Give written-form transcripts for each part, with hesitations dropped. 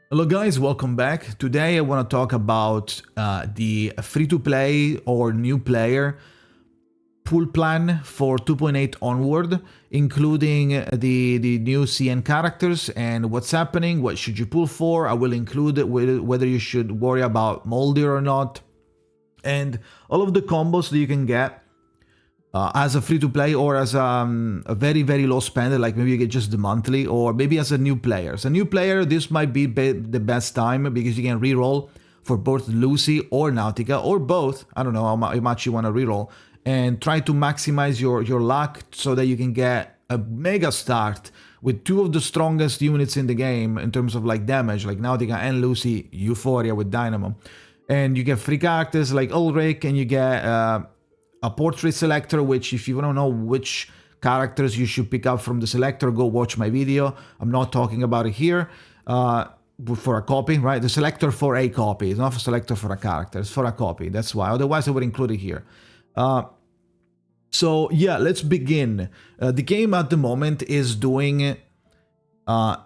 Hello guys, welcome back. Today I want to talk about the free-to-play or new player pool plan for 2.8 onward, including the new CN characters and what's happening, what should you pull for. I will include whether you should worry about Moldir or not, and all of the combos that you can get as a free-to-play or as a very, very low spender, like maybe you get just the monthly, or maybe as a new player. As a new player, this might be the best time because you can reroll for both Lucy or Nautica, or both. I don't know how much you want to reroll, and try to maximize your luck so that you can get a mega start with two of the strongest units in the game in terms of like damage, like Nautica and Lucy, Euphoria with Dynamo. And you get free characters like Ulrich, and you get a portrait selector, which if you don't know which characters you should pick up from the selector, go watch my video. I'm not talking about it here for a copy, right? The selector for a copy. It's not a selector for a character. It's for a copy. That's why. Otherwise, I would include it here. So yeah, let's begin. The game at the moment is doing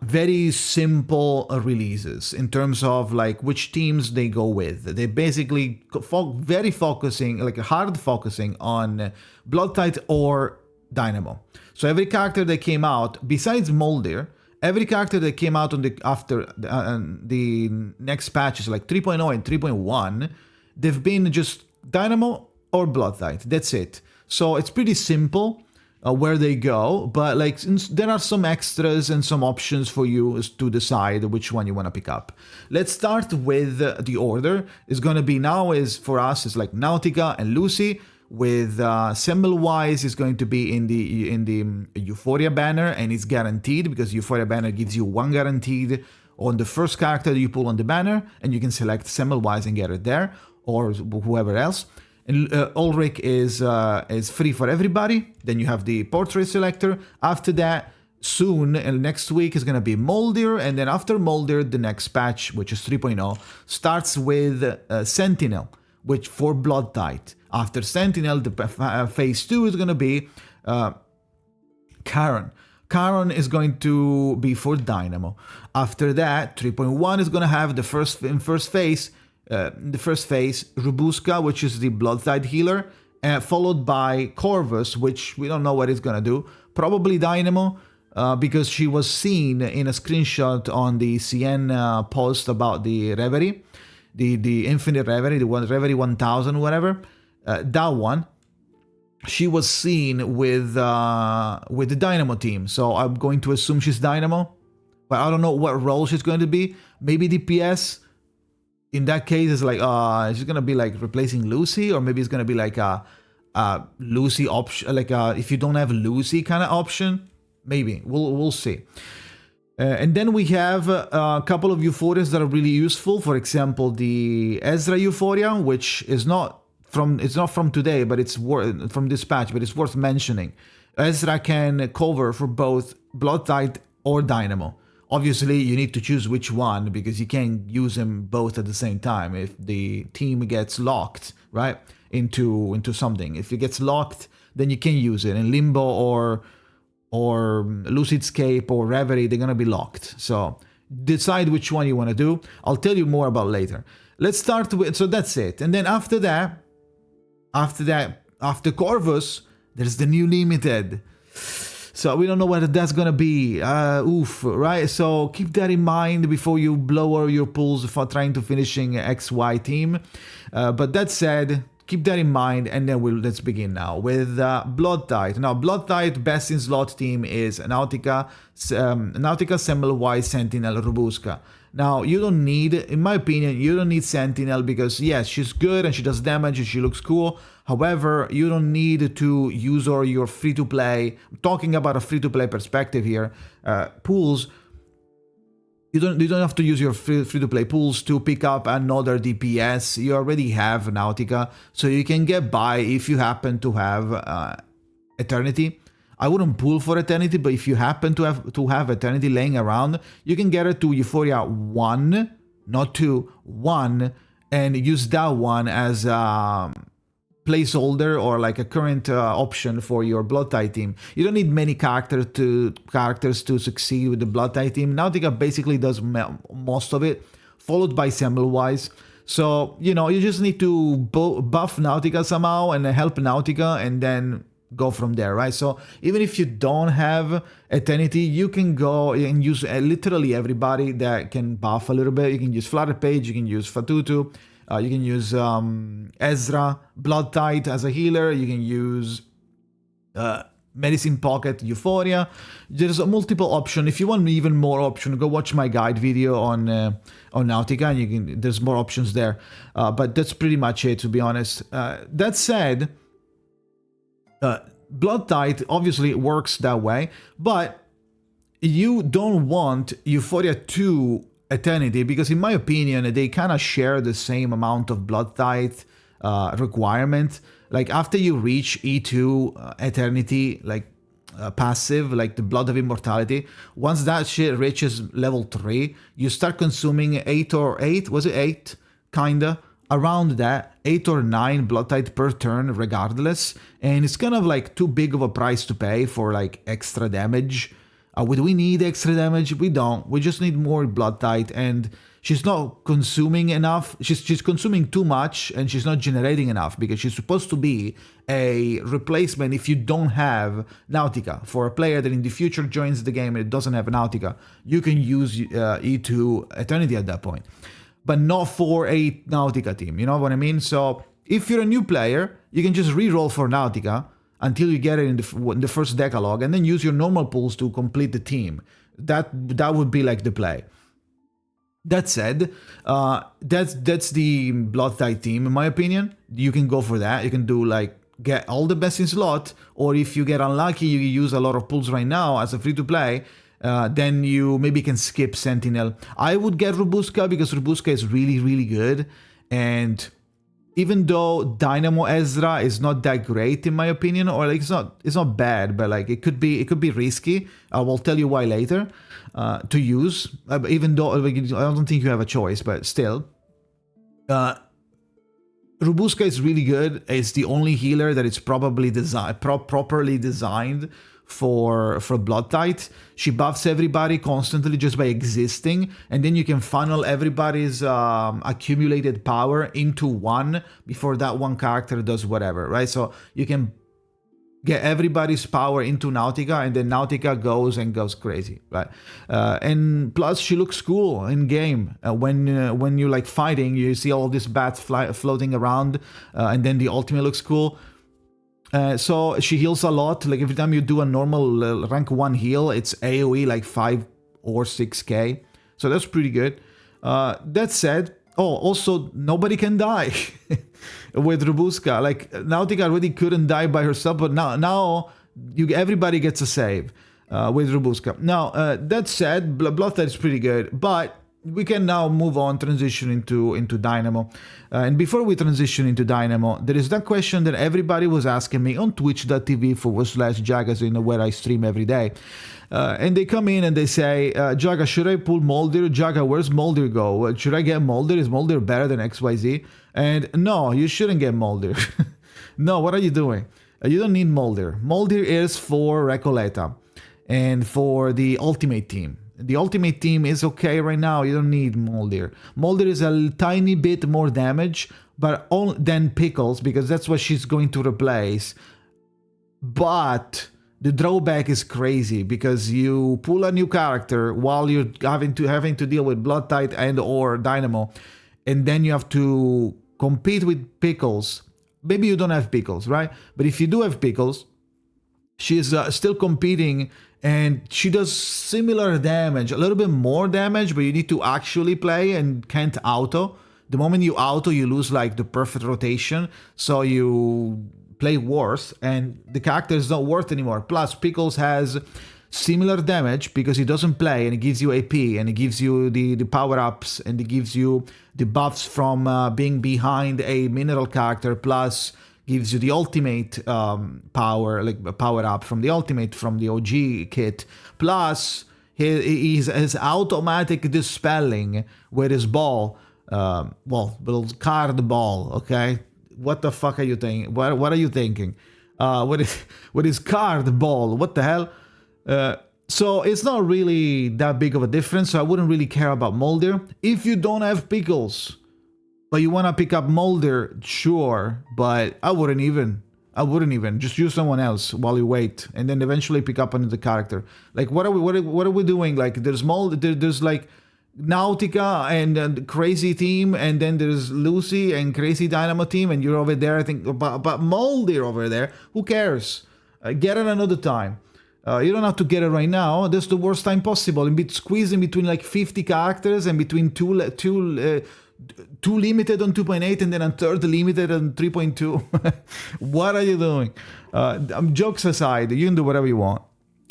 very simple releases in terms of like which teams they go with. They basically very focusing, like hard focusing on Bloodtithe or Dynamo. So every character that came out, besides Moldir, every character that came out on after the next patches like 3.0 and 3.1, they've been just Dynamo or Bloodtithe. That's it. So it's pretty simple. Where they go, but like there are some extras and some options for you to decide which one you want to pick up. Let's start with the order. It's going to be now is for us is like Nautica and Lucy, with symbol-wise is going to be in the Euphoria banner, and it's guaranteed because Euphoria banner gives you one guaranteed on the first character that you pull on the banner, and you can select symbol-wise and get it there, or whoever else. And Ulrich is free for everybody. Then you have the portrait selector. After that, soon, and next week is going to be Moldir. And then after Moldir, the next patch, which is 3.0, starts with Sentinel, which for Bloodtithe. After Sentinel, the phase 2 is going to be Charon. Charon is going to be for Dynamo. After that, 3.1 is going to have the first phase, Rubuska, which is the Bloodtithe healer, followed by Corvus, which we don't know what it's gonna do. Probably Dynamo, because she was seen in a screenshot on the CN post about the Reverie, the Infinite Reverie, the one Reverie 1000, whatever. That one, she was seen with the Dynamo team, so I'm going to assume she's Dynamo, but I don't know what role she's going to be. Maybe DPS. In that case, it's like, she's gonna be like replacing Lucy, or maybe it's gonna be like a Lucy option, like if you don't have Lucy kind of option, maybe we'll see. And then we have a couple of Euphorias that are really useful. For example, the Ezra Euphoria, which is not from today, but it's from this patch, but it's worth mentioning. Ezra can cover for both Bloodtithe or Dynamo. Obviously, you need to choose which one because you can't use them both at the same time if the team gets locked, right, into something. If it gets locked, then you can use it. In Limbo or Lucidscape or Reverie, they're going to be locked. So decide which one you want to do. I'll tell you more about later. Let's start with, so that's it. And then after Corvus, there's the new Limited. So we don't know what that's gonna be. Right? So keep that in mind before you blow your pools for trying to finishing XY team. But that said, keep that in mind, and then let's begin now with Bloodtithe. Now, Bloodtithe best in slot team is Nautica, Semmelweis, Sentinel, Robuska. Now, you don't need, in my opinion, you don't need Sentinel because, yes, she's good and she does damage and she looks cool. However, you don't need to use your free-to-play, I'm talking about a free-to-play perspective here, pools. You don't have to use your free-to-play pools to pick up another DPS. You already have Nautica, so you can get by if you happen to have Eternity. I wouldn't pull for Eternity, but if you happen to have Eternity laying around, you can get it to Euphoria 1, not 2, 1, and use that one as placeholder or like a current option for your Bloodtithe team. You don't need many characters to succeed with the Bloodtithe team. Nautica basically does most of it, followed by Semmelweis. So, you know, you just need to buff Nautica somehow and help Nautica and then go from there, right? So even if you don't have Eternity, you can go and use literally everybody that can buff a little bit. You can use Flutter Page, you can use Fatutu, you can use Ezra, Bloodtithe as a healer, you can use Medicine Pocket, Euphoria. There's a multiple option. If you want even more option, go watch my guide video on Nautica, and you can. There's more options there. But that's pretty much it, to be honest. That said, Bloodtithe obviously works that way, but you don't want Euphoria 2 Eternity because, in my opinion, they kind of share the same amount of Bloodtithe requirement. Like after you reach E2 Eternity, like passive, like the Blood of Immortality, once that shit reaches level 3, you start consuming 8 or 8, was it 8? Kinda. Around that, 8 or 9 Bloodtithe per turn regardless, and it's kind of like too big of a price to pay for like extra damage. Would we need extra damage? We don't. We just need more Bloodtithe, and she's not consuming enough. She's consuming too much, and she's not generating enough because she's supposed to be a replacement if you don't have Nautica. For a player that in the future joins the game and it doesn't have Nautica, you can use E2 Eternity at that point. But not for a Nautica team, you know what I mean? So if you're a new player, you can just reroll for Nautica until you get it in the first Decalogue, and then use your normal pools to complete the team. That would be like the play. That said, that's the Bloodtithe team, in my opinion. You can go for that. You can do like get all the best in slot, or if you get unlucky, you use a lot of pools right now as a free-to-play, then you maybe can skip Sentinel. I would get Robuska because Robuska is really, really good. And even though Dynamo Ezra is not that great in my opinion, or like it's not bad, but like it could be risky. I will tell you why later to use. Even though I don't think you have a choice, but still. Robuska is really good. It's the only healer that is probably properly designed for Bloodtithe. She buffs everybody constantly just by existing, and then you can funnel everybody's accumulated power into one before that one character does whatever, right? So you can get everybody's power into Nautica, and then Nautica goes crazy, right? And plus, she looks cool in game. When you're like fighting, you see all these bats floating around, and then the ultimate looks cool. So she heals a lot. Like every time you do a normal rank 1 heal, it's AoE like 5 or 6k. So that's pretty good. That said, also nobody can die with Robuska. Like Nautica already couldn't die by herself, but now everybody gets a save with Robuska. Now that said, Bloodtithe is pretty good, but we can now move on, transition into Dynamo. And before we transition into Dynamo, there is that question that everybody was asking me on twitch.tv/Jakazin, where I stream every day. And they come in and they say, Jaga, should I pull Moldir? Jaga, where's Moldir go? Should I get Moldir? Is Moldir better than XYZ? And no, you shouldn't get Moldir. No, what are you doing? You don't need Moldir. Moldir is for Recoleta and for the Ultimate team. The Ultimate team is okay right now. You don't need Moldir. Moldir is a tiny bit more damage than Pickles, because that's what she's going to replace. But the drawback is crazy, because you pull a new character while you're having to deal with Bloodtithe and or Dynamo, and then you have to compete with Pickles. Maybe you don't have Pickles, right? But if you do have Pickles, she's still competing, and she does similar damage, a little bit more damage, but you need to actually play and can't auto. The moment you auto, you lose like the perfect rotation, so you play worse, and the character is not worth anymore. Plus, Pickles has similar damage because he doesn't play, and it gives you AP, and it gives you the power-ups, and it gives you the buffs from being behind a mineral character, plus gives you the ultimate power, like power up from the ultimate from the OG kit. Plus, his automatic dispelling with his ball, well, card ball, okay? What the fuck are you thinking? What are you thinking? What is card ball? What the hell? So it's not really that big of a difference. So I wouldn't really care about Moldir. If you don't have pickles, but you want to pick up Moldir, sure. But I wouldn't even. Just use someone else while you wait, and then eventually pick up another character. Like, what are we doing? Like, there's there's like Nautica and Crazy Team, and then there's Lucy and Crazy Dynamo Team, and you're over there. I think about Moldir over there. Who cares? Get it another time. You don't have to get it right now. That's the worst time possible. Squeezed in between like 50 characters and between two limited on 2.8 and then a third limited on 3.2. What are you doing? Jokes aside, you can do whatever you want.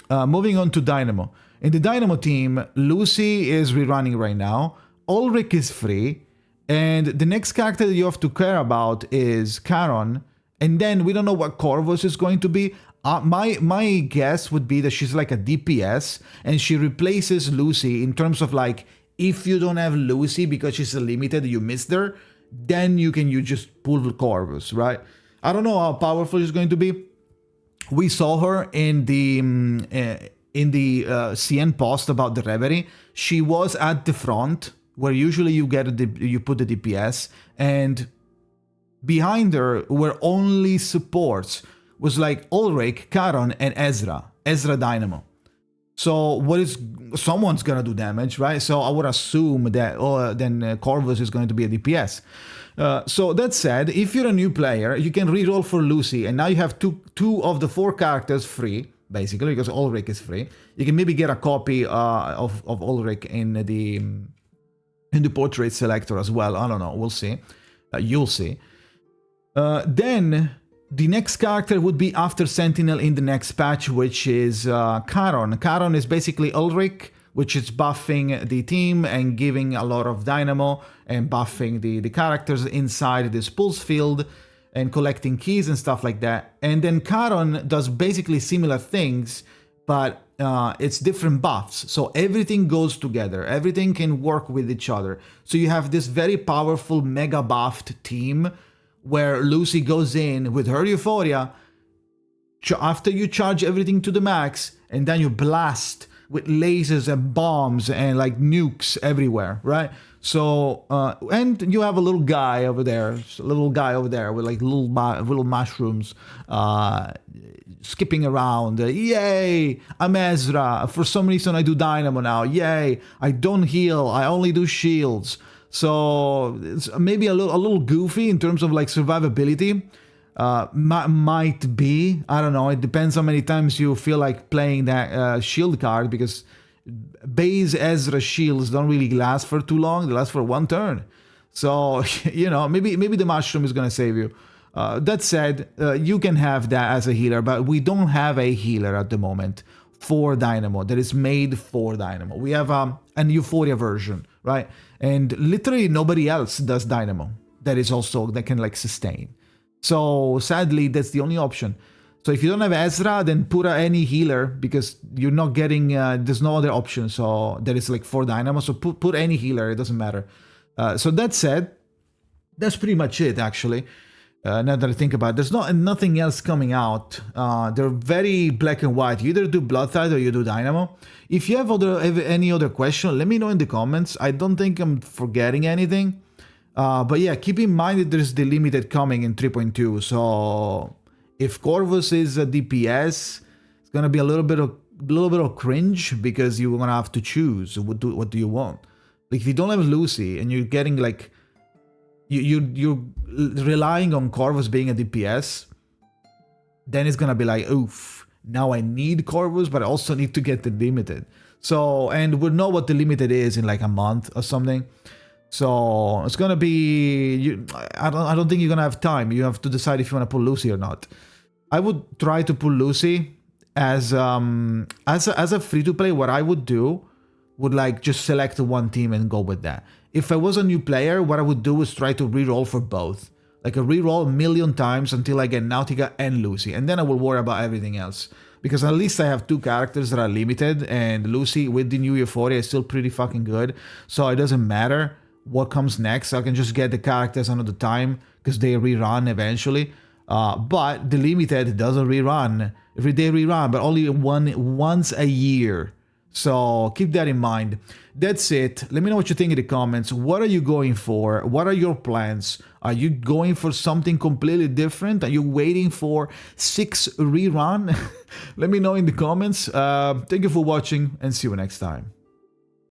Moving on to Dynamo. In the Dynamo team, Lucy is rerunning right now. Ulrich is free. And the next character that you have to care about is Charon. And then we don't know what Corvus is going to be. My guess would be that she's like a DPS and she replaces Lucy in terms of like, if you don't have Lucy because she's a limited, you missed her, then you just pull the Corvus, right? I don't know how powerful she's going to be. We saw her in the CN post about the Reverie. She was at the front where usually you put the DPS, and behind her were only supports. Was like Ulrich, Charon, and Ezra Dynamo. So someone's gonna do damage, right? So I would assume that then Corvus is going to be a DPS. So that said, if you're a new player, you can reroll for Lucy, and now you have two of the 4 characters free, basically, because Ulrich is free. You can maybe get a copy of Ulrich in the portrait selector as well. I don't know. We'll see. You'll see. Then the next character would be after Sentinel in the next patch, which is Charon. Charon is basically Ulrich, which is buffing the team and giving a lot of Dynamo and buffing the characters inside this pulse field and collecting keys and stuff like that. And then Charon does basically similar things, but it's different buffs. So everything goes together. Everything can work with each other. So you have this very powerful mega buffed team where Lucy goes in with her Euphoria after you charge everything to the max, and then you blast with lasers and bombs and like nukes everywhere, right? So, and you have a little guy over there with like little mushrooms skipping around. Yay! I'm Ezra. For some reason I do Dynamo now. Yay! I don't heal. I only do shields. So it's maybe a little goofy in terms of like survivability. Might be. I don't know. It depends how many times you feel like playing that shield card, because base Ezra shields don't really last for too long. They last for 1 turn. So, maybe the mushroom is going to save you. That said, you can have that as a healer, but we don't have a healer at the moment for Dynamo that is made for Dynamo. We have an Euphoria version, right? And literally nobody else does Dynamo that can like sustain. So sadly, that's the only option. So if you don't have Ezra, then put any healer, because you're not getting, there's no other option. So that is like for Dynamo. So put any healer, it doesn't matter. So that said, that's pretty much it actually. Now that I think about it, there's nothing else coming out. They're very black and white. You either do Bloodtithe or you do Dynamo. If you have any other question, let me know in the comments. I don't think I'm forgetting anything. But yeah, keep in mind that there's the limited coming in 3.2. So if Corvus is a DPS, it's gonna be a little bit of cringe, because you're gonna have to choose what do you want. Like if you don't have Lucy and you're getting like you're relying on Corvus being a DPS, then it's gonna be like, oof, now I need Corvus, but I also need to get the limited. So, and we'll know what the limited is in like a month or something. So it's gonna be, I don't think you're gonna have time. You have to decide if you want to pull Lucy or not. I would try to pull Lucy as a free-to-play. What I would do would like just select one team and go with that. If I was a new player, what I would do is try to reroll for both. Like a reroll 1,000,000 times until I get Nautica and Lucy, and then I will worry about everything else. Because at least I have 2 characters that are limited, and Lucy with the new Euphoria is still pretty fucking good, so it doesn't matter what comes next. I can just get the characters another time because they rerun eventually. But the limited doesn't rerun. Every day rerun, but only once a year. So keep that in mind. That's it. Let me know what you think in the comments. What are you going for? What are your plans? Are you going for something completely different? Are you waiting for 6 rerun? Let me know in the comments. Thank you for watching and see you next time.